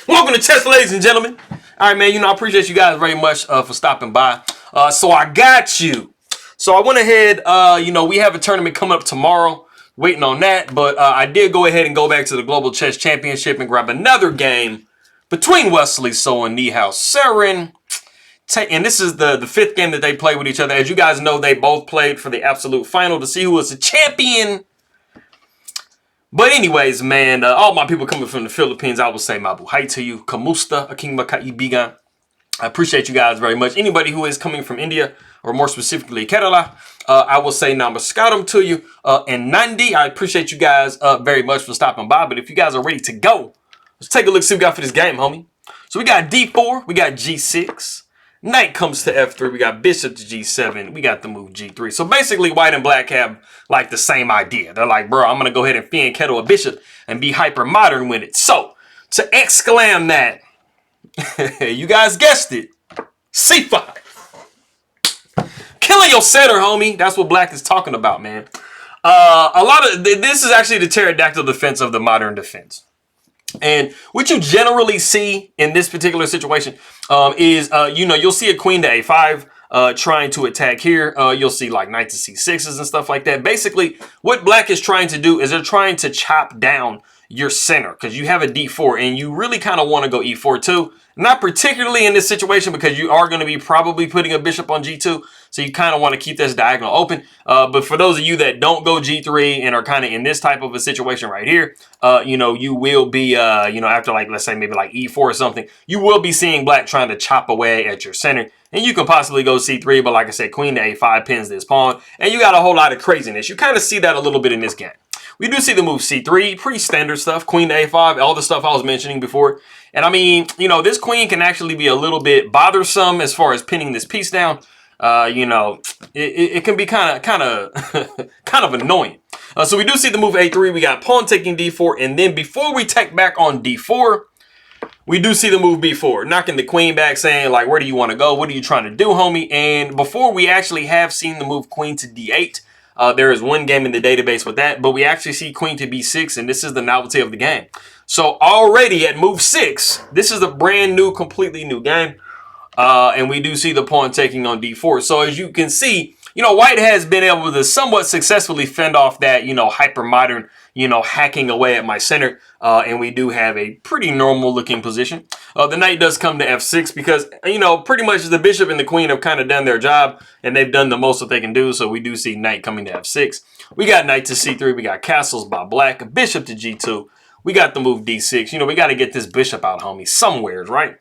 Welcome to chess, ladies and gentlemen. All right, man, I appreciate you guys very much for stopping by. So I got you. So I went ahead, we have a tournament coming up tomorrow. Waiting on that, but I did go ahead and go back to the Global Chess Championship and grab another game between Wesley and Nihal Sarin. And this is the fifth game that they played with each other. As you guys know, they both played for the absolute final to see who was the champion. But anyways, man, all my people coming from the Philippines, I will say mabuhay to you. Kamusta, aking makaibigan. I appreciate you guys very much. Anybody who is coming from India, or more specifically Kerala, I will say namaskaram to you. And Nandi, I appreciate you guys very much for stopping by. But if you guys are ready to go, let's take a look, see what we got for this game, homie. So we got D4, we got G6. Knight comes to F3, we got bishop to G7, we got the move G3. So basically, white and black have like the same idea. They're like, bro, I'm going to go ahead and fiend kettle a bishop and be hyper modern with it. So, to exclaim that, you guys guessed it, C5. Killing your center, homie. That's what black is talking about, man. This is actually the pterodactyl defense of the modern defense. And what you generally see in this particular situation is, you'll see a queen to A5 trying to attack here. You'll see like knight to C6s and stuff like that. Basically, what black is trying to do is they're trying to chop down your center because you have a D4 and you really kind of want to go E4 too. Not particularly in this situation because you are going to be probably putting a bishop on G2. So you kind of want to keep this diagonal open. But for those of you that don't go G3 and are kind of in this type of a situation right here, you will be, after like, let's say maybe like E4 or something, you will be seeing black trying to chop away at your center. And you can possibly go C3, but like I said, queen to A5 pins this pawn. And you got a whole lot of craziness. You kind of see that a little bit in this game. We do see the move C3, pretty standard stuff, queen to A5, all the stuff I was mentioning before. And I mean, this queen can actually be a little bit bothersome as far as pinning this piece down. It can be kind of annoying. So we do see the move A3. We got pawn taking D4. And then before we take back on D4, we do see the move B4, knocking the queen back, saying like, where do you want to go? What are you trying to do, homie? And before we actually have seen the move queen to D8, there is one game in the database with that, but we actually see queen to B6, and this is the novelty of the game. So already at move 6, this is a brand new, completely new game. And we do see the pawn taking on D4. So as you can see, white has been able to somewhat successfully fend off that, hyper modern, hacking away at my center. And we do have a pretty normal looking position. The knight does come to F6 because, pretty much the bishop and the queen have kind of done their job and they've done the most that they can do. So we do see knight coming to F6. We got knight to C3. We got castles by black, bishop to G2. We got the move D6. We got to get this bishop out, homie, somewheres, right?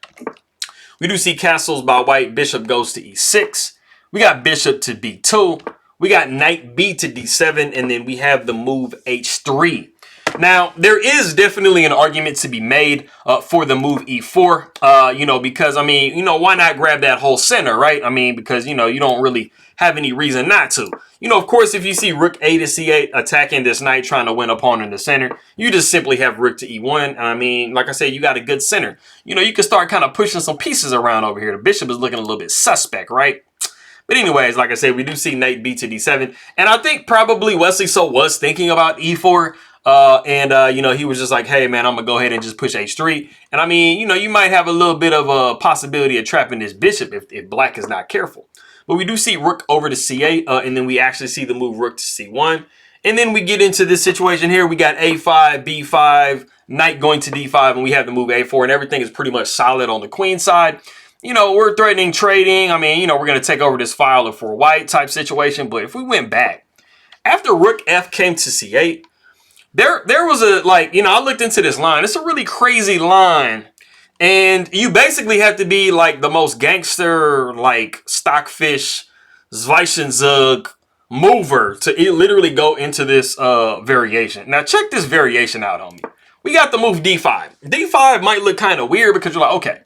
We do see castles by white. Bishop goes to E6. We got bishop to B2. We got knight B to D7. And then we have the move H3. Now, there is definitely an argument to be made for the move E4. Because, why not grab that whole center, right? Because, you don't really have any reason not to. Of course, if you see rook A to C8 attacking this knight, trying to win a pawn in the center, you just simply have rook to E1. Like I said, you got a good center. You can start kind of pushing some pieces around over here. The bishop is looking a little bit suspect, right? But anyways, like I said, we do see knight B to D7. And I think probably Wesley was thinking about E4. He was just like, hey, man, I'm going to go ahead and just push H3. And you might have a little bit of a possibility of trapping this bishop if black is not careful. But we do see rook over to C8, and then we actually see the move rook to C1. And then we get into this situation here. We got A5, B5, knight going to D5, and we have the move A4, and everything is pretty much solid on the queen side. We're threatening trading. we're going to take over this file for white type situation. But if we went back, after rook F came to C8, there was I looked into this line. It's a really crazy line. And you basically have to be like the most gangster, like stockfish, Zwischenzug mover to literally go into this variation. Now check this variation out, homie. We got the move D5. D5 might look kind of weird because you're like, okay,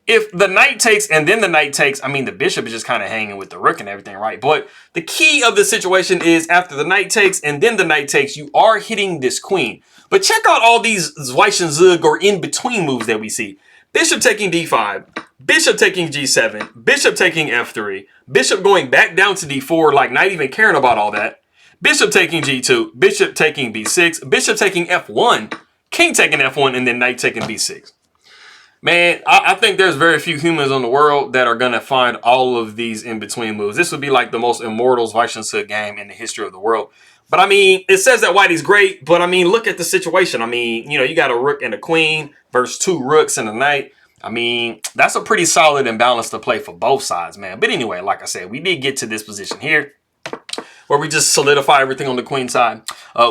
if the knight takes and then the knight takes, the bishop is just kind of hanging with the rook and everything, right? But the key of the situation is after the knight takes and then the knight takes, you are hitting this queen. But check out all these Zwischenzug or in-between moves that we see. Bishop taking D5, bishop taking G7, bishop taking F3, bishop going back down to D4, like not even caring about all that. Bishop taking G2, bishop taking B6, bishop taking F1, king taking f1, and then knight taking b6. Man, I think there's very few humans in the world that are going to find all of these in-between moves. This would be like the most immortal Weishansuk game in the history of the world. But, I mean, it says that whitey's great, but, I mean, look at the situation. I mean, you know, you got a rook and a queen versus 2 rooks and a knight. I mean, that's a pretty solid imbalance to play for both sides, man. But anyway, like I said, we did get to this position here where we just solidify everything on the queen side.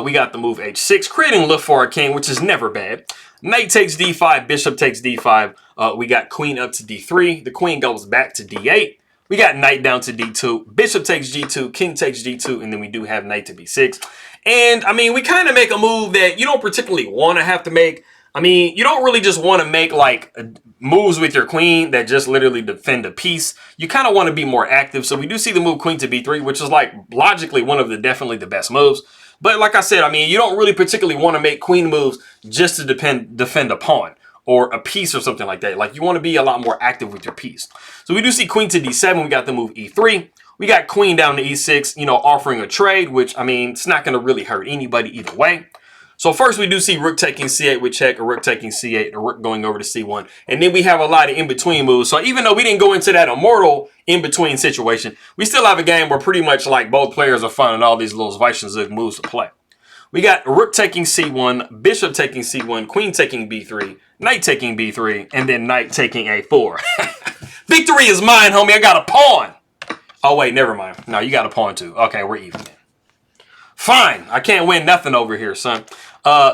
We got the move h6, creating lift for our king, which is never bad. Knight takes d5, bishop takes d5. We got queen up to d3. The queen goes back to d8. We got knight down to d2. Bishop takes g2, king takes g2, and then we do have knight to b6. And, I mean, we kind of make a move that you don't particularly want to have to make. I mean, you don't really just want to make, like, moves with your queen that just literally defend a piece. You kind of want to be more active. So we do see the move queen to b3, which is, like, logically one of the definitely the best moves. But like I said, I mean, you don't really particularly want to make queen moves just to defend a pawn or a piece or something like that. Like, you want to be a lot more active with your piece. So we do see queen to d7. We got the move e3. We got queen down to e6, you know, offering a trade, which, I mean, it's not going to really hurt anybody either way. So first we do see rook taking c8 with check, a rook taking c8, a rook going over to c1. And then we have a lot of in-between moves. So even though we didn't go into that immortal in-between situation, we still have a game where pretty much like both players are finding all these little Weishansuk moves to play. We got rook taking c1, bishop taking c1, queen taking b3, knight taking b3, and then knight taking a4. Victory is mine, homie. I got a pawn. Oh, wait, never mind. No, you got a pawn too. Okay, we're even then. Fine. I can't win nothing over here, son.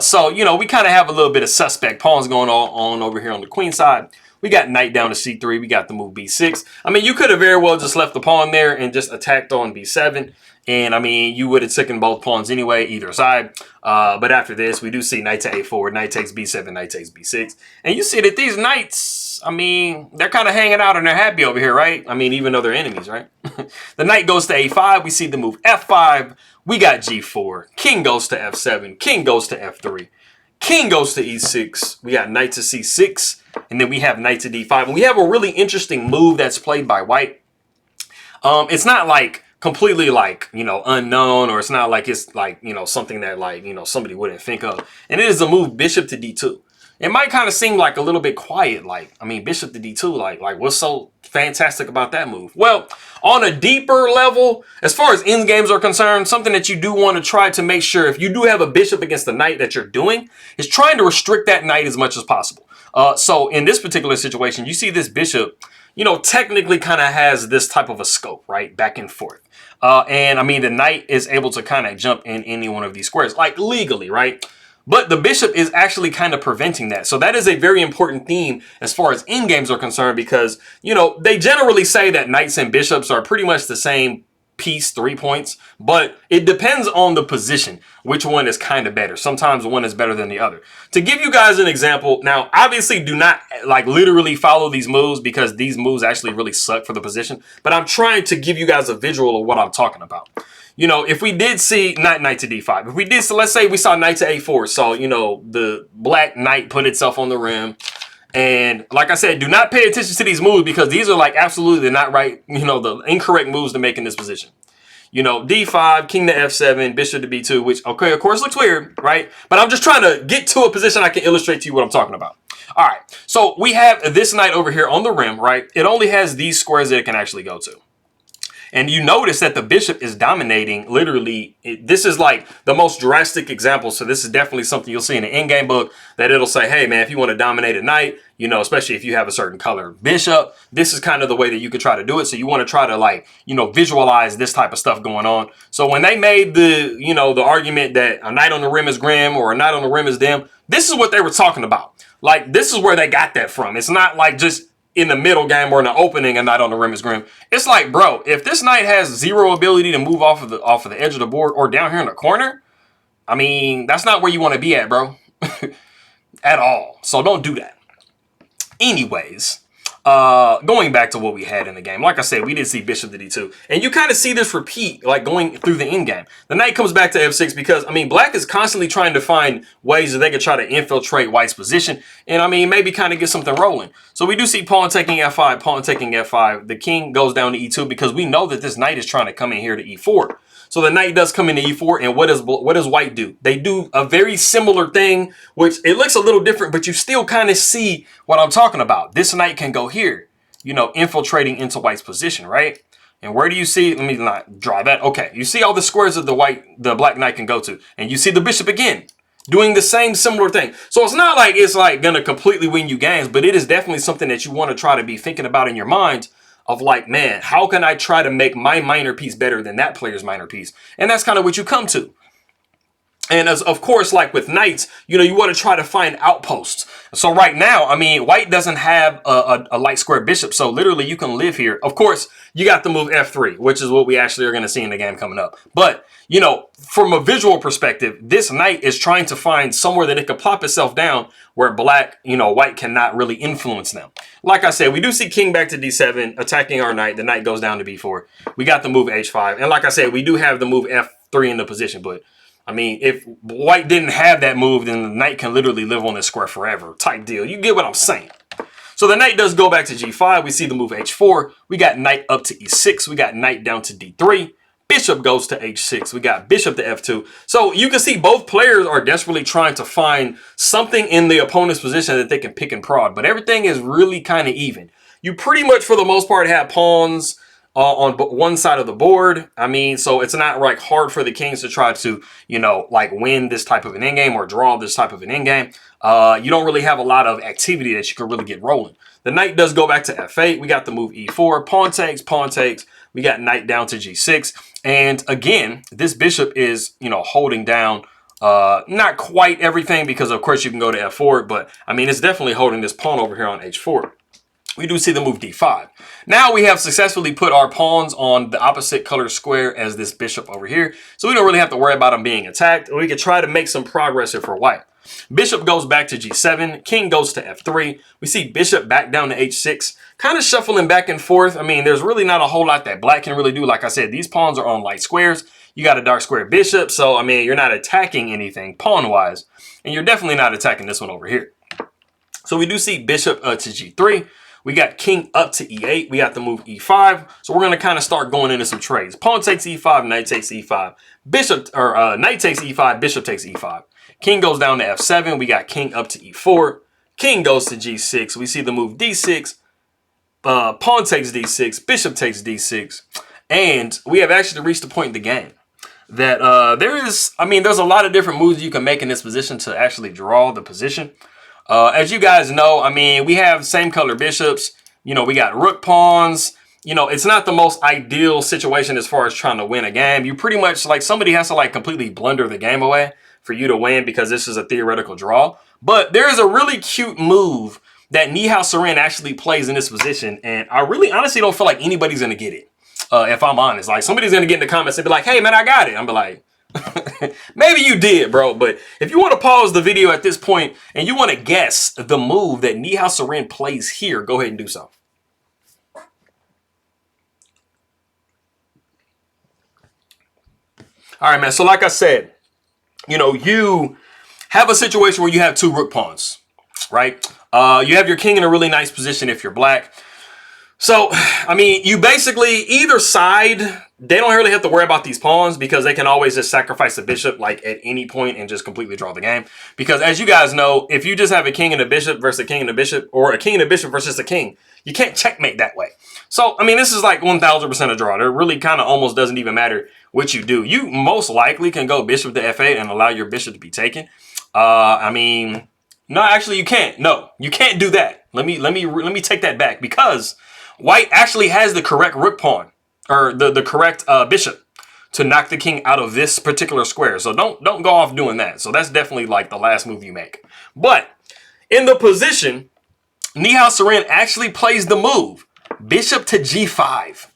So, you know, we kind of have a little bit of suspect pawns going on over here on the queen side. We got knight down to c3. We got the move b6. I mean, you could have very well just left the pawn there and just attacked on b7. And, I mean, you would have taken both pawns anyway, either side. But after this, we do see knight to a4, knight takes b7, knight takes b6. And you see that these knights, I mean, they're kind of hanging out and they're happy over here, right? I mean, even though they're enemies, right? The knight goes to a5. We see the move f5. We got g4. King goes to f7. King goes to f3. King goes to e6. We got knight to c6. And then we have knight to d5. And we have a really interesting move that's played by white. It's not like completely like, you know, unknown, or it's not like it's like, you know, something that like, you know, somebody wouldn't think of. And it is the move bishop to d2. It might kind of seem like a little bit quiet. Like, I mean, bishop to d2, like what's so fantastic about that move? Well, on a deeper level, as far as end games are concerned, something that you do want to try to make sure if you do have a bishop against the knight that you're doing is trying to restrict that knight as much as possible. So in this particular situation, you see this bishop, you know, technically kind of has this type of a scope, right? Back and forth. And I mean, the knight is able to kind of jump in any one of these squares, like legally, right? But the bishop is actually kind of preventing that. So that is a very important theme as far as end games are concerned, because, you know, they generally say that knights and bishops are pretty much the same piece, 3 points, but it depends on the position, which one is kind of better. Sometimes one is better than the other. To give you guys an example, now, obviously do not like literally follow these moves because these moves actually really suck for the position, but I'm trying to give you guys a visual of what I'm talking about. You know, if we did see knight to d5, if we did, so let's say we saw knight to a4, so, you know, the black knight put itself on the rim. And like I said, do not pay attention to these moves because these are like absolutely not right, you know, the incorrect moves to make in this position. You know, d5, king to f7, bishop to b2, which, okay, of course looks weird, right? But I'm just trying to get to a position I can illustrate to you what I'm talking about. All right, so we have this knight over here on the rim, right? It only has these squares that it can actually go to. And you notice that the bishop is dominating literally. This is like the most drastic example. So this is definitely something you'll see in the in-game book that it'll say, hey, man, if you want to dominate a knight, you know, especially if you have a certain color bishop, this is kind of the way that you could try to do it. So you want to try to like, you know, visualize this type of stuff going on. So when they made the, you know, the argument that a knight on the rim is Grim or a knight on the rim is them, this is what they were talking about. Like, this is where they got that from. It's not like just in the middle game or in the opening, a knight on the rim is Grim. It's like, bro, if this knight has zero ability to move off of the edge of the board or down here in the corner, I mean, that's not where you want to be at, bro. At all. So don't do that. Anyways, going back to what we had in the game, like I said, we did see bishop to d2, and you kind of see this repeat, like going through the end game. The knight comes back to f6 because, I mean, black is constantly trying to find ways that they could try to infiltrate white's position, and I mean, maybe kind of get something rolling. So we do see pawn taking f5, pawn taking f5. The king goes down to e2 because we know that this knight is trying to come in here to e4. So the knight does come into e4, and what does white do? They do a very similar thing, which it looks a little different, but you still kind of see what I'm talking about. This knight can go here, you know, infiltrating into white's position, right? And where do you see? Let me not draw that. Okay, you see all the squares that the black knight can go to, and you see the bishop again doing the same similar thing. So it's not like it's like gonna completely win you games, but it is definitely something that you want to try to be thinking about in your mind of like, man, how can I try to make my minor piece better than that player's minor piece? And that's kind of what you come to. And as of course, like with knights, you know, you want to try to find outposts. So right now, I mean, white doesn't have a light square bishop. So literally you can live here. Of course, you got the move f3, which is what we actually are going to see in the game coming up. But, you know, from a visual perspective, this knight is trying to find somewhere that it could plop itself down where black, you know, white cannot really influence them. Like I said, we do see king back to d7, attacking our knight. The knight goes down to b4. We got the move h5. And like I said, we do have the move f3 in the position, but I mean, if white didn't have that move, then the knight can literally live on this square forever type deal. You get what I'm saying? So the knight does go back to g5. We see the move h4. We got knight up to e6. We got knight down to d3. Bishop goes to h6. We got bishop to f2. So you can see both players are desperately trying to find something in the opponent's position that they can pick and prod. But everything is really kind of even. You pretty much, for the most part, have pawns on one side of the board. I mean, so it's not like hard for the kings to try to, you know, like win this type of an endgame or draw this type of an endgame. You don't really have a lot of activity that you can really get rolling. The knight does go back to f8. We got the move e4, pawn takes, pawn takes. We got knight down to g6. And again, this bishop is, you know, holding down not quite everything because of course you can go to f4, but I mean, it's definitely holding this pawn over here on h4. We do see the move d5. Now we have successfully put our pawns on the opposite color square as this bishop over here. So we don't really have to worry about them being attacked. We can try to make some progress here for white. Bishop goes back to g7. King goes to f3. We see bishop back down to h6. Kind of shuffling back and forth. I mean, there's really not a whole lot that black can really do. Like I said, these pawns are on light squares. You got a dark square bishop. So, I mean, you're not attacking anything pawn-wise. And you're definitely not attacking this one over here. So we do see bishop to g3. We got king up to e8. We got the move e5. So we're going to kind of start going into some trades. Pawn takes e5, knight takes e5. Bishop, or knight takes e5, bishop takes e5. King goes down to f7. We got king up to e4. King goes to g6. We see the move d6. Pawn takes d6. Bishop takes d6. And we have actually reached the point in the game that there's a lot of different moves you can make in this position to actually draw the position. As you guys know, I mean, we have same color bishops. You know, we got rook pawns. You know, it's not the most ideal situation as far as trying to win a game. You pretty much, like, somebody has to, like, completely blunder the game away for you to win because this is a theoretical draw. But there is a really cute move that Nihal Sarin actually plays in this position. And I really honestly don't feel like anybody's going to get it. If I'm honest, like, somebody's going to get in the comments and be like, hey, man, I got it. I'm be like, maybe you did, bro. But if you want to pause the video at this point and you want to guess the move that Nihal Sarin plays here, go ahead and do so. All right, man. So like I said, you know, you have a situation where you have two rook pawns, right? You have your king in a really nice position if you're black. So, I mean, you basically, either side, they don't really have to worry about these pawns because they can always just sacrifice the bishop like at any point and just completely draw the game. Because as you guys know, if you just have a king and a bishop versus a king and a bishop, or a king and a bishop versus a king, you can't checkmate that way. So, I mean, this is like 1000% a draw. It really kind of almost doesn't even matter what you do. You most likely can go bishop to f8 and allow your bishop to be taken. I mean, no, actually you can't. No, you can't do that. Let me take that back because white actually has the correct rook pawn, or the correct bishop to knock the king out of this particular square. So don't go off doing that. So that's definitely like the last move you make. But in the position, Nihal Sarin actually plays the move bishop to g5.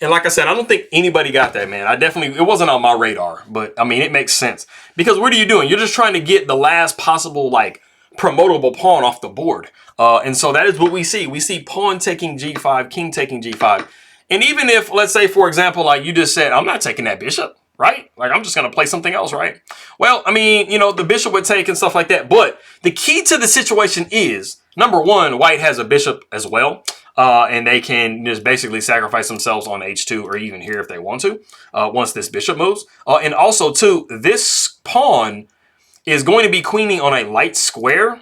And like I said, I don't think anybody got that, man. It wasn't on my radar, but I mean, it makes sense because what are you doing? You're just trying to get the last possible like promotable pawn off the board. And so that is what we see. We see pawn taking g5, king taking g5. And even if, let's say, for example, like you just said, I'm not taking that bishop, right? Like, I'm just going to play something else, right? Well, I mean, you know, the bishop would take and stuff like that. But the key to the situation is, number one, white has a bishop as well. And they can just basically sacrifice themselves on h2 or even here if they want to, once this bishop moves. And also, too, this pawn is going to be queening on a light square.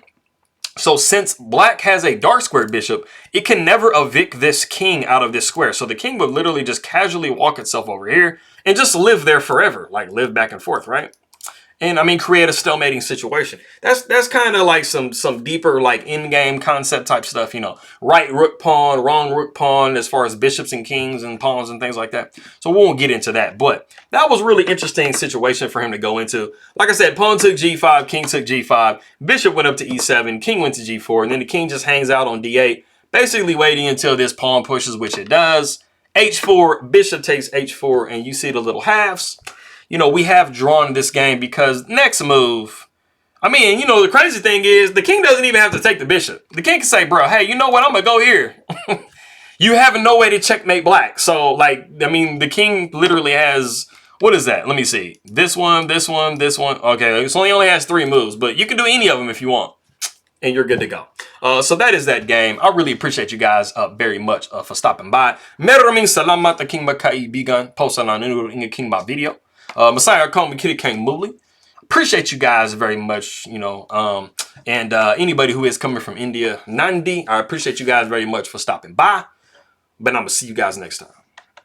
So since black has a dark square bishop, it can never evict this king out of this square. So the king would literally just casually walk itself over here and just live there forever, like live back and forth, right? And I mean, create a stalemating situation. That's kind of like some deeper like in-game concept type stuff, you know, right rook pawn, wrong rook pawn, as far as bishops and kings and pawns and things like that. So we won't get into that, but that was really interesting situation for him to go into. Like I said, pawn took g5, king took g5, bishop went up to e7, king went to g4, and then the king just hangs out on d8, basically waiting until this pawn pushes, which it does. h4, bishop takes h4, and you see the little halves. You know, we have drawn this game because next move, I mean, you know, the crazy thing is the king doesn't even have to take the bishop. The king can say, bro, hey, you know what? I'm going to go here. You have no way to checkmate black. So, like, I mean, the king literally has, what is that? Let me see. This one, this one, this one. Okay, so he only has 3 moves, but you can do any of them if you want. And you're good to go. So that is that game. I really appreciate you guys very much for stopping by. Maraming salamat aking magkaibigan. Post na nanonood ng aking mga video. Messiah call me Kitty King Mooley. Appreciate you guys very much, you know, and anybody who is coming from India, Nandi, I appreciate you guys very much for stopping by, but I'm gonna see you guys next time.